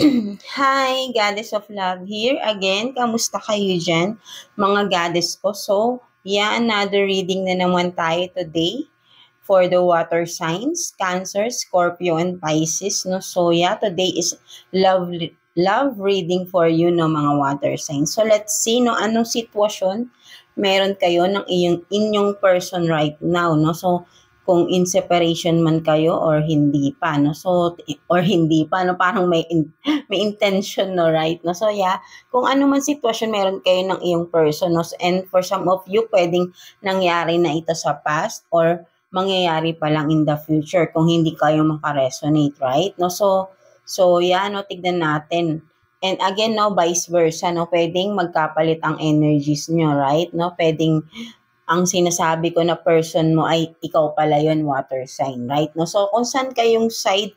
Hi, Goddess of Love here again. Kamusta kayo dyan, mga goddess ko? So, yeah, another reading na naman tayo today for the water signs, Cancer, Scorpio, and Pisces. No? So, yeah, today is love reading for you, no, mga water signs. So, let's see, no, anong sitwasyon meron kayo ng inyong person right now, no? So, kung in separation man kayo or hindi pa, no? So, or hindi pa, no? Parang may intention, no, right? No? So, yeah, kung ano man sitwasyon meron kayo ng iyong person, no? And for some of you, pwedeng nangyari na ito sa past or mangyayari pa lang in the future kung hindi kayo makaresonate, right? No? So yeah, no, tignan natin. And again, no, vice versa, no, pwedeng magkapalit ang energies nyo, right? No, pwedeng ang sinasabi ko na person mo ay ikaw pala yon, water sign, right? No? So, kung saan kayong side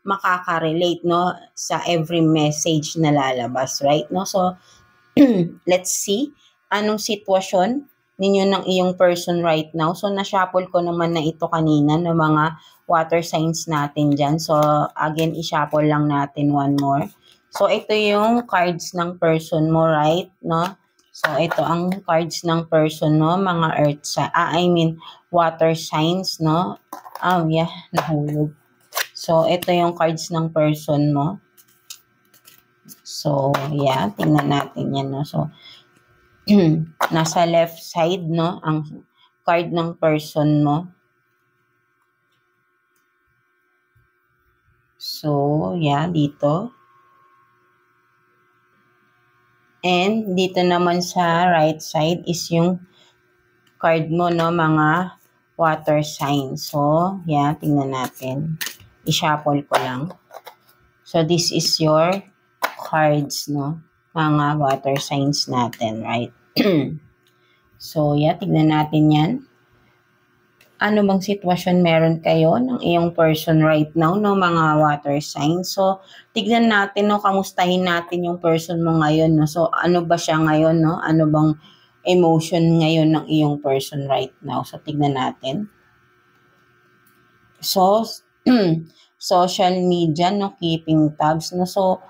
makaka-relate, no, sa every message na lalabas, right? No? So, let's see anong sitwasyon ninyo ng iyong person right now. So, na-shuffle ko naman na ito kanina ng mga water signs natin dyan. So, again, i-shuffle lang natin one more. So, ito yung cards ng person mo, right? No? So, ito ang cards ng person, no? Mga earth water signs, no? Oh, yeah, nahulog. So, ito yung cards ng person mo. So, yeah, tingnan natin yan, no? So, nasa left side, no, ang card ng person mo. So, yeah, dito. And dito naman sa right side is yung card mo, no, mga water sign. So, yeah, tingnan natin. I-shuffle ko lang. So, this is your cards, no, mga water signs natin, right? So, yeah, tignan natin yan. Ano bang sitwasyon meron kayo ng iyong person right now, no, mga water signs? So, tignan natin, no, kamustahin natin yung person mo ngayon, no? So, ano ba siya ngayon, no? Ano bang emotion ngayon ng iyong person right now? So, tignan natin. So, social media, no, keeping tabs, no? So,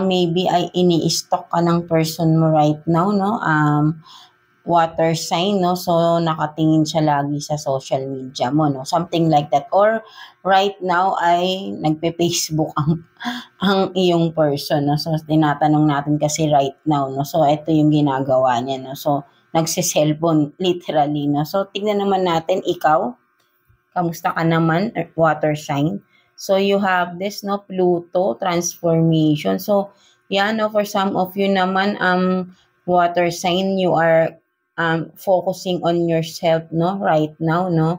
maybe ay ini-stalk ka ng person mo right now, no? Water sign, no? So, nakatingin siya lagi sa social media mo, no? Something like that. Or, right now, ay nagpe-Facebook ang iyong person, no? So, tinatanong natin kasi right now, no? So, ito yung ginagawa niya, no? So, nagsiselfon, literally, no? So, tignan naman natin, ikaw, kamusta ka naman, water sign? So, you have this, no? Pluto, transformation. So, yeah, no? For some of you naman, water sign, you are focusing on yourself, no, right now, no.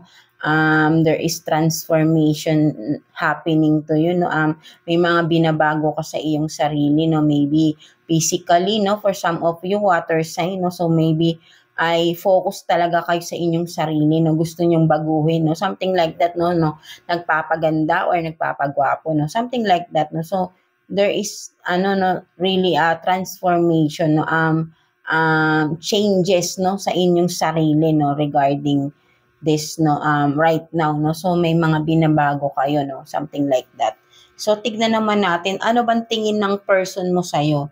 There is transformation happening to you, no. May mga binabago ka sa iyong sarili, no, maybe physically, no, for some of you water sign, no. So maybe ay focus talaga kayo sa inyong sarili, no, gusto nyong baguhin, no, something like that, no, nagpapaganda or nagpapagwapo, no, something like that, no. So there is no, really a transformation, no, changes, no, sa inyong sarili, no, regarding this, no, right now, no. So may mga binabago kayo, no, something like that. So tignan naman natin, ano bang tingin ng person mo sa'yo,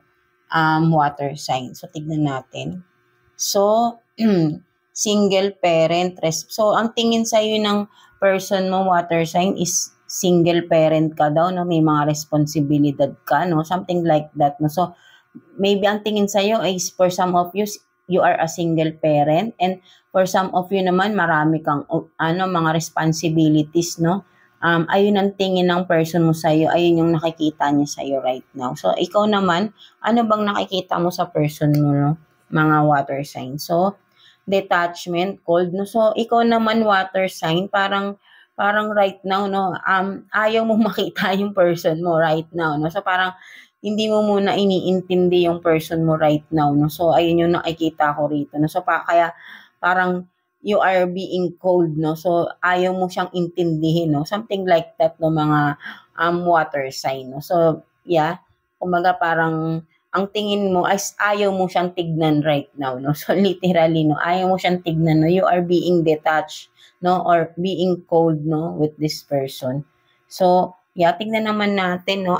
water sign? So tignan natin. So, single parent. So, ang tingin sa'yo ng person mo, water sign, is single parent ka daw, no? May mga responsibilidad ka, no? Something like that, no? So, maybe ang tingin sa'yo is for some of you, you are a single parent, and for some of you naman, marami kang mga responsibilities, no? Ayun ang tingin ng person mo sa'yo, ayun yung nakikita niya sa'yo right now. So, ikaw naman, ano bang nakikita mo sa person mo, no? Mga water sign. So, detachment, cold, no? So, ikaw naman water sign, parang right now, no, ayaw mo makita yung person mo right now, no? So, parang hindi mo muna iniintindi yung person mo right now, no? So, ayun yung nakikita ko rito, no? So, kaya parang you are being cold, no? So, ayaw mo siyang intindihin, no? Something like that, no, mga water sign, no? So, yeah, kumaga parang ang tingin mo ay ayaw mo siyang tignan right now, no? So, literally, no, ayaw mo siyang tignan, no? You are being detached, no? Or being cold, no? With this person. So, yeah, tignan naman natin, no?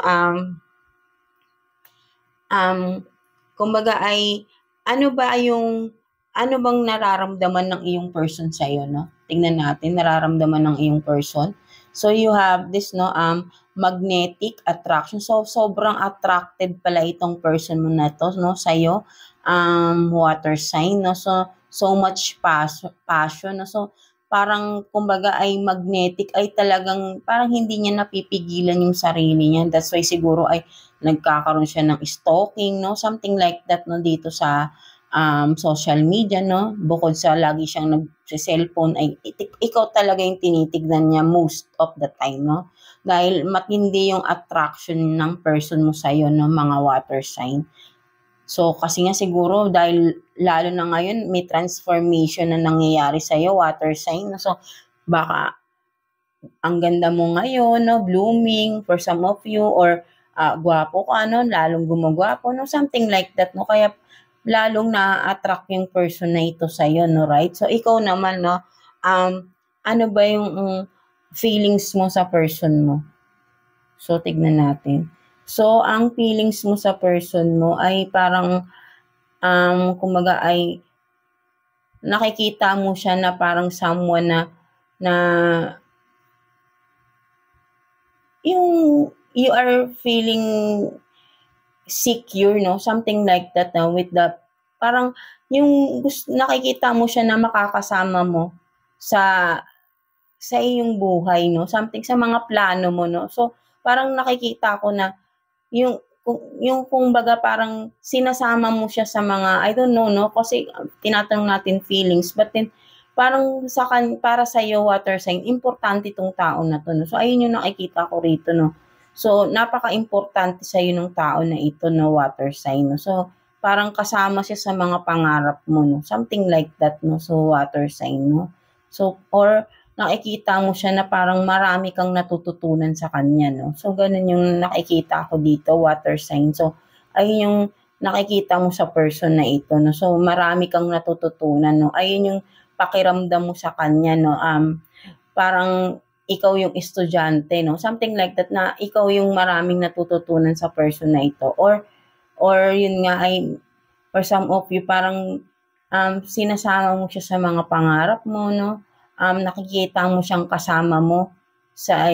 kumbaga ay ano bang nararamdaman ng iyong person sa'yo, no? Tingnan natin, nararamdaman ng iyong person. So, you have this, no, magnetic attraction. So, sobrang attracted pala itong person mo na to, no, sa'yo. Water sign, no? So much passion, no? So, parang, kumbaga, ay magnetic, ay talagang, parang hindi niya napipigilan yung sarili niya. That's why siguro ay nagkakaroon siya ng stalking, no? Something like that, no, dito sa social media, no? Bukod sa lagi siyang nag-cellphone, ay ikaw talaga yung tinitignan niya most of the time, no? Dahil matindi yung attraction ng person mo sa'yo, no, mga water sign. So, kasi nga siguro dahil lalo na ngayon may transformation na nangyayari sa'yo, water sign, no? So, baka ang ganda mo ngayon, no, blooming for some of you, or gwapo ka, no, lalong gumagwapo, no, something like that, no, kaya lalong na-attract yung person na ito sa'yo, no, right? So, ikaw naman, no, ano ba yung feelings mo sa person mo? So, tignan natin. So, ang feelings mo sa person mo ay parang, kumbaga ay nakikita mo siya na parang someone na yung you are feeling secure, no? Something like that, no? With the, parang yung nakikita mo siya na makakasama mo sa iyong buhay, no? Something sa mga plano mo, no? So, parang nakikita ko na yung kumbaga parang sinasama mo siya sa mga, I don't know, no? Kasi tinatanong natin feelings, but then parang para sa iyo, water sign, importante itong tao na to, no? So, ayun yung nakikita ko rito, no? So, napaka-importante sa iyo ng tao na ito, no, water sign, no? So, parang kasama siya sa mga pangarap mo, no? Something like that, no? So, water sign, no? So, or nakikita mo siya na parang marami kang natututunan sa kanya, no? So, ganun yung nakikita ko dito, water sign. So, ayun yung nakikita mo sa person na ito, no? So, marami kang natututunan, no? Ayun yung pakiramdam mo sa kanya, no? Parang ikaw yung estudyante, no? Something like that, na ikaw yung maraming natututunan sa person na ito. Or yun nga ay, for some of you, parang sinasama mo siya sa mga pangarap mo, no? Nakikita mo siyang kasama mo sa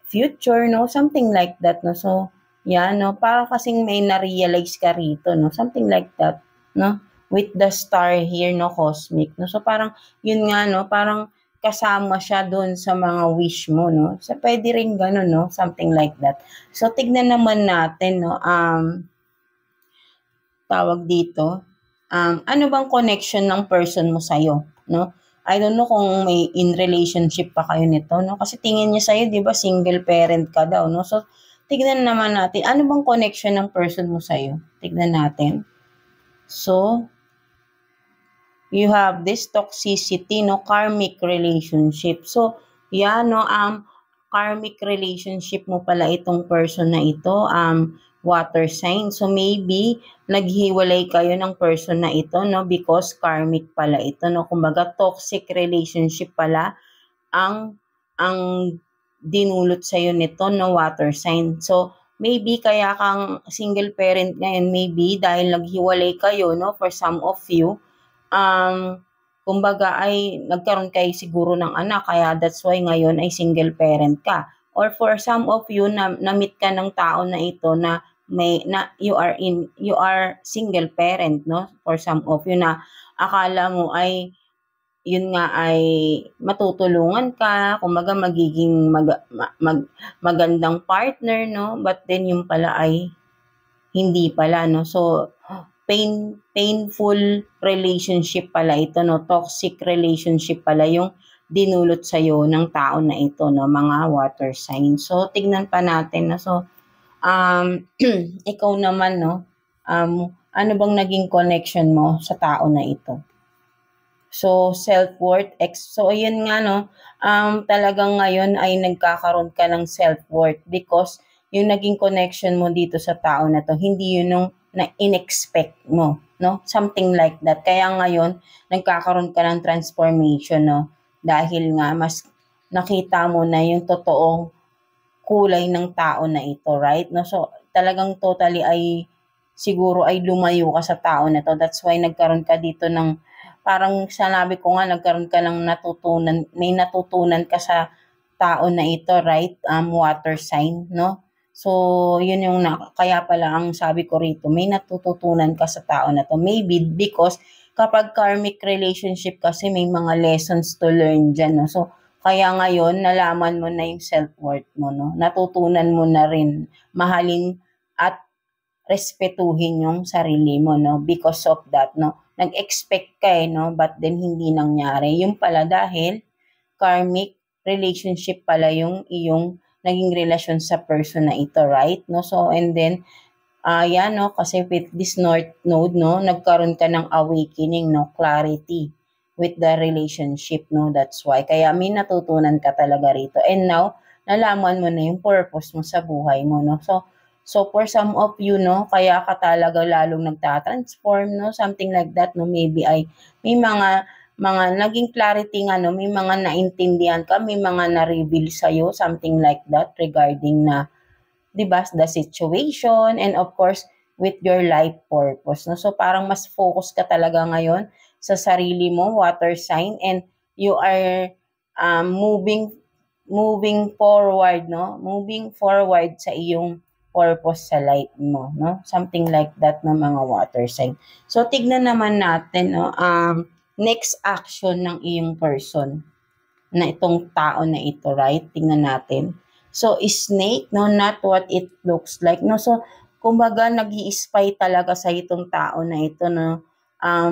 future, no? Something like that, no? So, yan, no? Parang kasing may na-realize ka rito, no? Something like that, no? With the star here, no? Cosmic, no? So, parang, yun nga, no? Parang kasama siya doon sa mga wish mo, no? So, pwede rin ganun, no? Something like that. So, tignan naman natin, no? Tawag dito, ano bang connection ng person mo sa'yo, no? I don't know kung may in relationship pa kayo nito, no? Kasi tingin niya sa'yo, di ba, single parent ka daw, no? So, tignan naman natin, ano bang connection ng person mo sa'yo? Tignan natin. So, you have this toxicity, no, karmic relationship. So, yan, no, karmic relationship mo pala itong person na ito, water sign. So, maybe, naghiwalay kayo ng person na ito, no, because karmic pala ito, no. Kumbaga, toxic relationship pala ang dinulot sa'yo nito, no, water sign. So, maybe kaya kang single parent ngayon, maybe dahil naghiwalay kayo, no, for some of you, kumbaga ay nagkaroon kayo siguro ng anak, kaya that's why ngayon ay single parent ka. Or for some of you, na-meet ka ng tao na ito na you are single parent, no? For some of you na akala mo ay yun nga ay matutulungan ka, kumbaga magiging magandang partner, no? But then yung pala ay hindi pala, no? So, painful relationship pala ito, no? Toxic relationship pala yung dinulot sa'yo ng tao na ito, no? Mga water signs. So, tignan pa natin, no? So, ikaw naman, no? Ano bang naging connection mo sa tao na ito? So, self-worth. So, ayun nga, no? Talagang ngayon ay nagkakaroon ka ng self-worth because yung naging connection mo dito sa tao na to, hindi yun yung na in-expect mo, no? Something like that. Kaya ngayon, nagkakaroon ka ng transformation, no? Dahil nga, mas nakita mo na yung totoong kulay ng tao na ito, right? No? So, talagang totally ay siguro ay lumayo ka sa tao na to. That's why nagkaroon ka dito ng, parang sinabi ko nga, nagkaroon ka ng natutunan, may natutunan ka sa tao na ito, right? Water sign, no? So, yun yung kaya pala ang sabi ko rito, may natututunan ka sa tao na to. Maybe because kapag karmic relationship kasi may mga lessons to learn dyan, no? So, kaya ngayon, nalaman mo na yung self-worth mo, no? Natutunan mo na rin mahalin at respetuhin yung sarili mo, no? Because of that, no? Nag-expect ka no? But then hindi nangyari. Yung pala dahil karmic relationship pala yung iyong naging relasyon sa person na ito, right? No? So, and then, yan, no? Kasi with this North Node, no? Nagkaroon ka ng awakening, no? Clarity with the relationship, no? That's why. Kaya may natutunan ka talaga rito. And now, nalaman mo na yung purpose mo sa buhay mo, no? So for some of you, no, kaya ka talaga lalong nagtatransform, no? Something like that, no? Maybe ay may mga naging clarity nga, no? May mga naintindihan ka, may mga na-reveal sa'yo, something like that regarding na, di ba, the situation and of course, with your life purpose, no? So parang mas focus ka talaga ngayon sa sarili mo, water sign, and you are moving forward, no? Moving forward sa iyong purpose sa life mo, no? Something like that ng mga water sign. So, tignan naman natin, no? Next action ng iyong person na itong tao na ito, right? Tingnan natin. So, snake, no? Not what it looks like, no? So, kumbaga, nag-i-spy talaga sa itong tao na ito, no?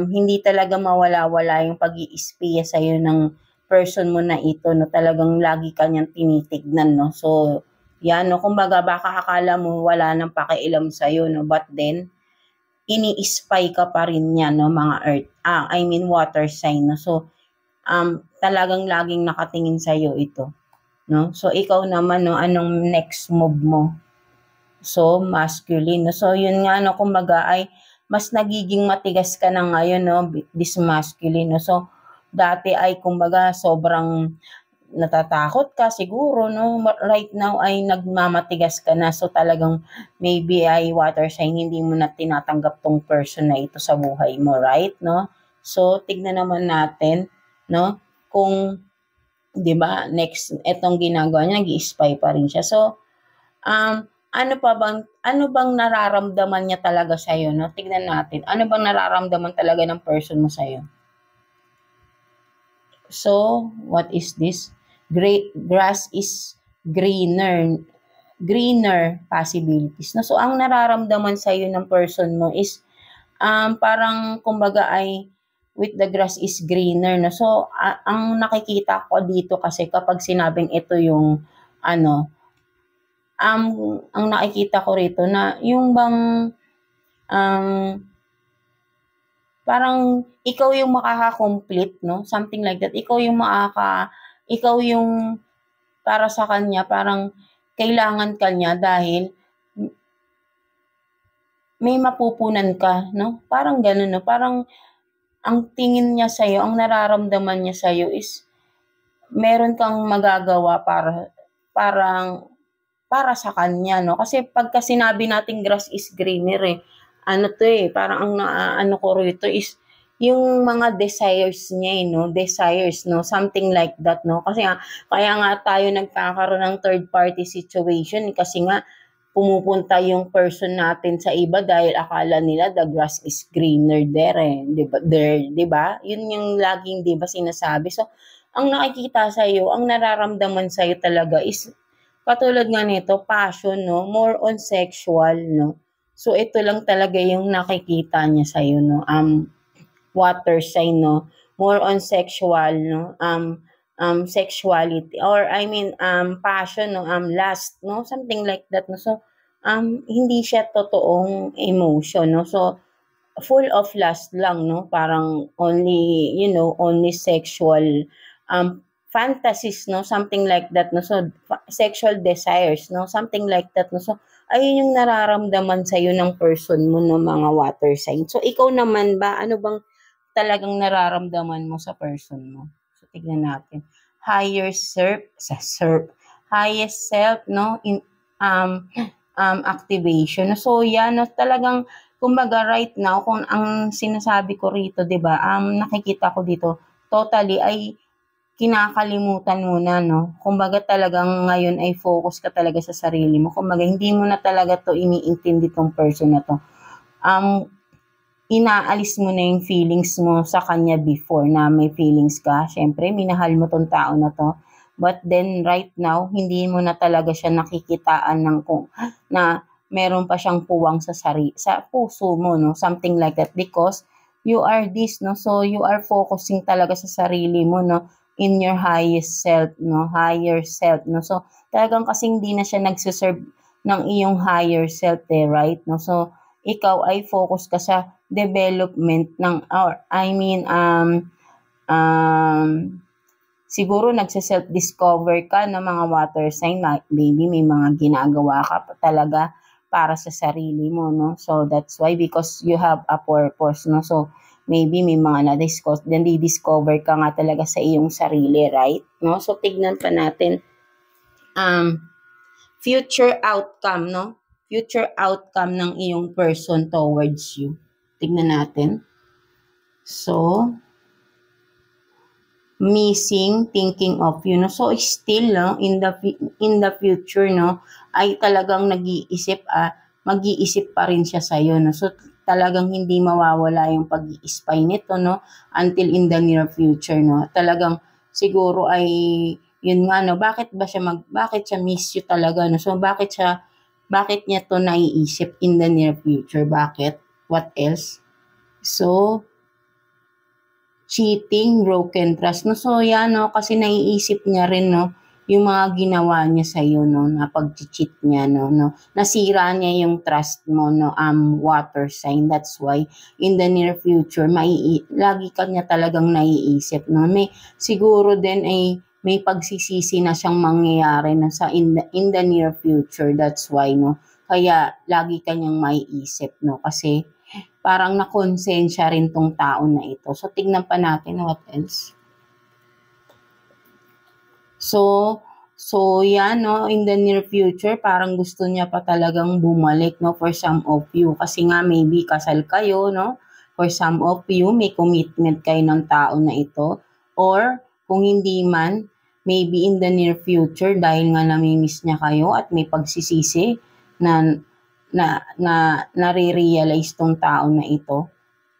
Hindi talaga mawala-wala yung pag-i-spy sa iyo ng person mo na ito, no? Talagang lagi kanyang tinitignan, no? So, yan, no? Kumbaga, baka akala mo wala nang pakialam sa'yo, no? But then, ini-spy ka pa rin niya, no? Mga earth, water sign, no? So, talagang laging nakatingin sa'yo ito, no? So, ikaw naman, no? Anong next move mo? So, masculine, no? So, yun nga, no? Kumbaga, ay mas nagiging matigas ka na ngayon, no? This masculine, no? So, dati ay, kumbaga, sobrang natatakot ka siguro, no? Right now ay nagmamatigas ka na. So, talagang maybe ay water sign, hindi mo na tinatanggap tong person na ito sa buhay mo, right? No? So, tignan naman natin, no? Kung, di ba, next, etong ginagawa niya, nag-i-spy pa rin siya. So, ano bang nararamdaman niya talaga sa'yo, no? Tignan natin. Ano bang nararamdaman talaga ng person mo sa'yo? So, what is this? Grass is greener possibilities. No? So, ang nararamdaman sa iyo ng person mo is parang kumbaga ay with the grass is greener. No? So, ang nakikita ko dito kasi kapag sinabing ito yung ang nakikita ko rito na yung bang parang ikaw yung makaka-complete, no? Something like that. Ikaw yung para sa kanya, parang kailangan ka niya dahil may mapupunan ka, no? Parang gano'n, no? Parang ang tingin niya sa'yo, ang nararamdaman niya sa'yo is meron kang magagawa para sa kanya, no? Kasi pagka sinabi nating grass is greener, parang ang ko rito is yung mga desires niya, no? Desires, no? Something like that, no? Kasi kaya nga tayo nagkakaroon ng third party situation kasi nga pumupunta yung person natin sa iba dahil akala nila the grass is greener there, 'di ba? Yun yung laging 'di ba sinasabi. So, ang nakikita sa iyo, ang nararamdaman sa iyo talaga is katulad nga nito, passion, no? More on sexual, no? So, ito lang talaga yung nakikita niya sa iyo, no? Water sign, no? More on sexual, no? Sexuality or passion, no? Lust, no? Something like that, no? So, hindi siya totoong emotion, no? So, full of lust lang, no? Parang only sexual fantasies, no? Something like that, no? So, sexual desires, no? Something like that, no? So, ayun yung nararamdaman sa'yo ng person mo, no? Mga water sign. So, ikaw naman ba, ano bang talagang nararamdaman mo sa person mo? So, tignan natin. Highest self, no? In, activation. So, yan, no? Talagang kumbaga right now, kung ang sinasabi ko rito, 'di ba, nakikita ko dito, totally ay kinakalimutan mo na, no? Kumbaga talagang ngayon ay focus ka talaga sa sarili mo. Kumbaga hindi mo na talaga 'to iniintindi 'tong person na 'to. Inaalis mo na yung feelings mo sa kanya before na may feelings ka. Siyempre, minahal mo 'tong tao na 'to. But then right now, hindi mo na talaga siya nakikitaan ng na meron pa siyang puwang sa puso mo, no? Something like that, because you are this, no? So you are focusing talaga sa sarili mo, no? In your highest self, no? Higher self, no? So talagang kasing hindi na siya nagse-serve ng iyong higher self, right? No? So ikaw ay focus ka sa development ng, or I mean, siguro nagse-self-discover ka ng mga water sign, maybe may mga ginagawa ka pa talaga para sa sarili mo, no? So that's why, because you have a purpose, no? So maybe may mga na-discover ka nga talaga sa iyong sarili, right? No? So tignan pa natin future outcome, no? Future outcome ng iyong person towards you. Tignan natin. So missing, thinking of you, no? So still, no, in the future, no, ay talagang mag-iisip pa rin siya sa iyo, no? So talagang hindi mawawala yung pag-i-spy nito, no, until in the near future, no. Talagang siguro ay yun nga, no, bakit siya miss you talaga, no? So bakit niya to naiisip in the near future? Bakit? What else? So cheating, broken trust, no? So yan, no, kasi naiisip niya rin, no, yung mga ginawa niya sa iyo, no, na pag-cheat niya, no, nasira niya yung trust mo, no, water sign. That's why in the near future lagi ka niya talagang naiisip, no. Siguro din ay may pagsisisi na siyang mangyayari na in the near future. That's why, no, kaya lagi ka niyang maiisip, no, kasi parang nakonsensya rin tong tao na ito. So, tignan pa natin what else. So yan, no, in the near future, parang gusto niya pa talagang bumalik, no, for some of you. Kasi nga, maybe kasal kayo, no, for some of you, may commitment kayo ng tao na ito. Or, kung hindi man, maybe in the near future, dahil nga namimiss niya kayo at may pagsisisi na nare-realize tong tao na ito.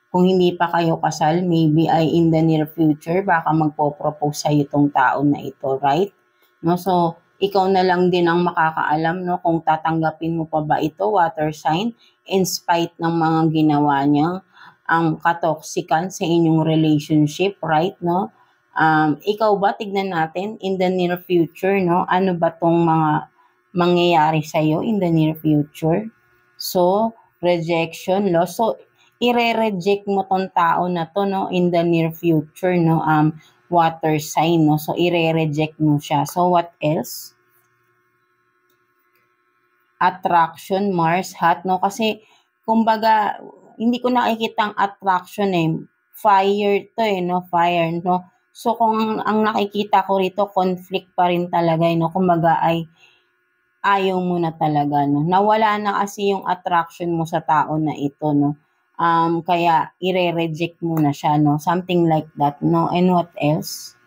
Kung hindi pa kayo kasal, maybe ay in the near future, baka magpo-propose sa'yo tong tao na ito, right? No? So, ikaw na lang din ang makakaalam, no, kung tatanggapin mo pa ba ito, water sign, in spite ng mga ginawa niya, ang katoksikan sa inyong relationship, right? No? Ikaw ba, tignan natin, in the near future, no, ano ba tong mga mangyayari sa'yo in the near future? So, rejection, loss. So, ire-reject mo tong tao na to, no, in the near future, no, water sign, no. So, ire-reject mo siya. So, what else? Attraction, Mars, hot, no. Kasi, kumbaga, hindi ko nakikita ang attraction, fire to, no, fire, no. So, kung ang nakikita ko rito, conflict pa rin talaga, no. Kumbaga, ay ayaw mo na talaga, no? Nawala na kasi yung attraction mo sa tao na ito, no? Kaya ire-reject mo na siya, no? Something like that, no? And what else?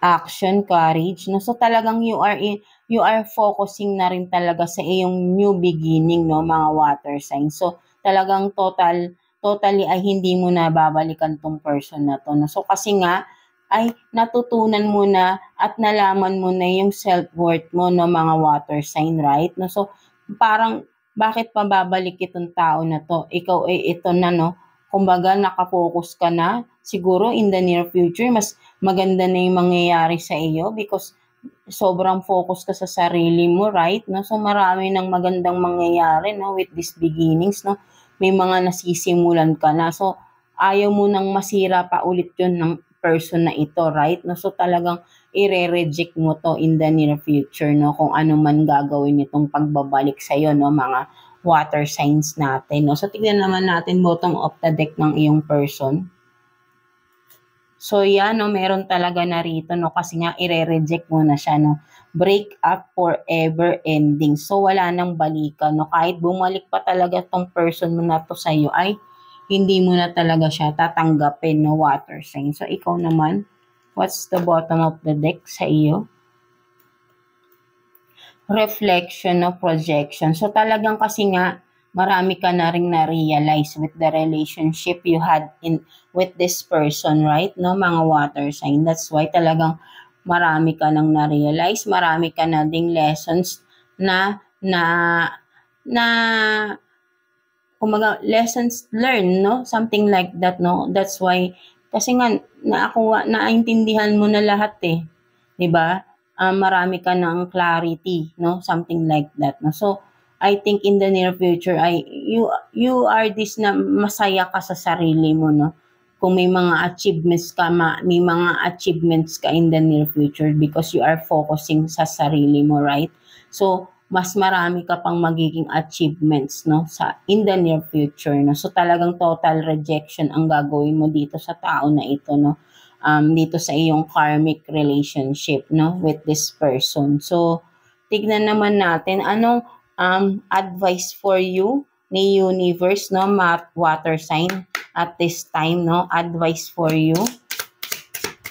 Action, courage, no? So talagang you are focusing na rin talaga sa iyong new beginning, no, mga water signs. So talagang totally ay hindi mo na babalikan tong person na to, no? So kasi nga ay natutunan mo na at nalaman mo na yung self-worth mo, no, mga water sign, right? No? So, parang, bakit pa babalik itong tao na to? Ikaw ay ito na, no? Kumbaga, nakapokus ka na. Siguro, in the near future, mas maganda na yung mangyayari sa iyo because sobrang focus ka sa sarili mo, right? No? So, marami ng magandang mangyayari, no, with these beginnings, no? May mga nasisimulan ka na. So, ayaw mo nang masira pa ulit yun ng person na ito, right? No, so talagang ire-reject mo to in the near future, no, kung ano man gagawin nitong pagbabalik sa iyo, no, mga water signs natin, no. So tingnan naman natin bottom of the deck ng iyong person. So, yan, no, meron talaga na rito, no, kasi nga, ire-reject mo na siya, no. Break up forever ending. So, wala nang balikan, no. Kahit bumalik pa talaga tong person mo na to sa'yo, ay, hindi mo na talaga siya tatanggapin, no, water sign. So, ikaw naman, what's the bottom of the deck sa iyo? Reflection, no, projection. So, talagang kasi nga, marami ka na rin na-realize with the relationship you had with this person, right? No, mga water sign. That's why talagang marami ka nang na-realize, marami ka na ding lessons na na kumaga lessons learned, no? Something like that, no? That's why kasi nga naintindihan mo na lahat eh, 'di ba? Marami ka ng clarity, no? Something like that, no? So I think in the near future ay you are this na masaya ka sa sarili mo, no? Kung may mga achievements ka, may mga achievements ka in the near future because you are focusing sa sarili mo, right? So mas marami ka pang magiging achievements, no, sa in the near future, no. So talagang total rejection ang gagawin mo dito sa tao na ito, no. Dito sa iyong karmic relationship, no, with this person. So tignan naman natin anong advice for you ni universe, no, water sign at this time, no, advice for you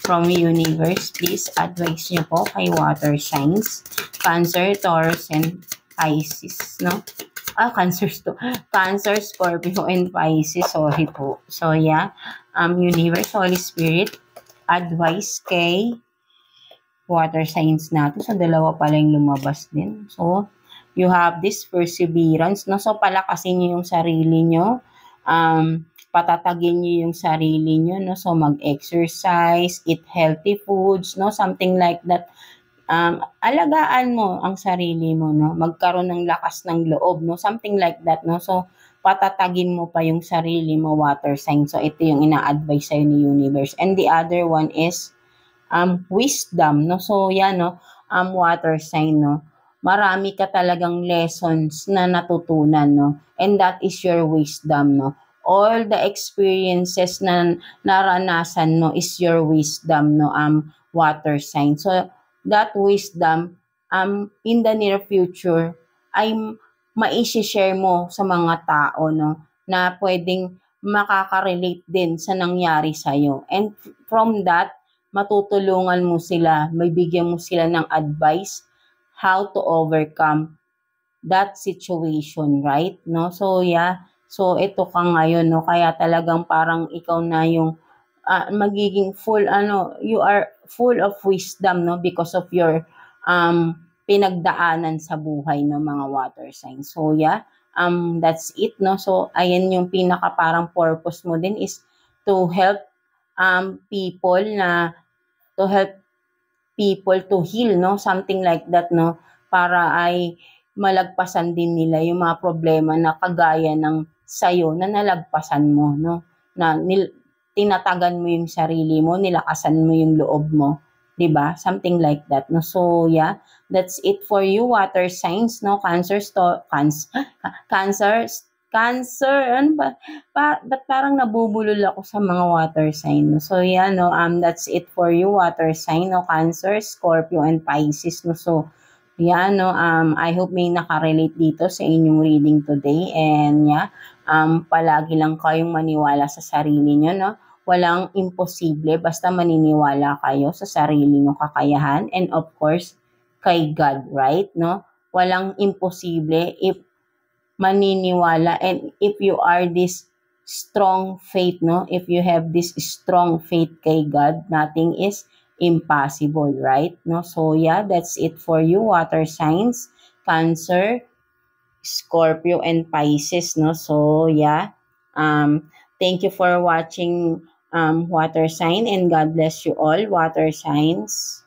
from universe. Please advise nyo po kay water signs, Cancer, Taurus, and Pisces, no? Cancer, Scorpio, and Pisces. Sorry po. So, yeah. Universe, Holy Spirit, advice kay water signs natin. So, dalawa pala yung lumabas din. So, you have this perseverance, no? So, palakasin nyo yung sarili nyo. Patatagin nyo yung sarili nyo, no? So, mag-exercise, eat healthy foods, no? Something like that. Alagaan mo ang sarili mo, no? Magkaroon ng lakas ng loob, no? Something like that, no? So, patatagin mo pa yung sarili mo, water sign. So, ito yung ina-advise sa'yo ni universe. And the other one is, wisdom, no? So, yan, no? Water sign, no? Marami ka talagang lessons na natutunan, no? And that is your wisdom, no? All the experiences na naranasan mo is your wisdom, no? Water sign. So, that wisdom, in the near future, ay mai-share mo sa mga tao, no? Na pwedeng makaka-relate din sa nangyari sa'yo. And from that, matutulungan mo sila, may bigyan mo sila ng advice how to overcome that situation, right? No? So, yeah. So, ito ka ngayon, no? Kaya talagang parang ikaw na yung magiging you are full of wisdom, no? Because of your pinagdaanan sa buhay ng mga water signs. So, yeah. That's it, no? So, ayan yung pinaka parang purpose mo din is to help people to heal, no? Something like that, no? Para ay malagpasan din nila yung mga problema na kagaya ng sayo na nalagpasan mo, no? Na tinatagan mo yung sarili mo, nilakasan mo yung loob mo, 'di ba? Something like that, no? So, yeah, that's it for you, water signs, no? Cancer, ano ba? Ba't parang nabubulol ako sa mga water sign, no? So, yeah, no, that's it for you, water sign, no? Cancer, Scorpio, and Pisces, no? So, yeah, no, I hope may nakarelate dito sa inyong reading today. And, yeah, palagi lang kayong maniwala sa sarili nyo, no? Walang imposible, basta maniniwala kayo sa sarili nyo kakayahan. And, of course, kay God, right, no? Walang imposible if maniniwala and if you are this strong faith, no? If you have this strong faith kay God, nothing is impossible, right? No? So, yeah, that's it for you, water signs, Cancer, Scorpio, and Pisces, no? So, yeah, thank you for watching water sign, and God bless you all, water signs.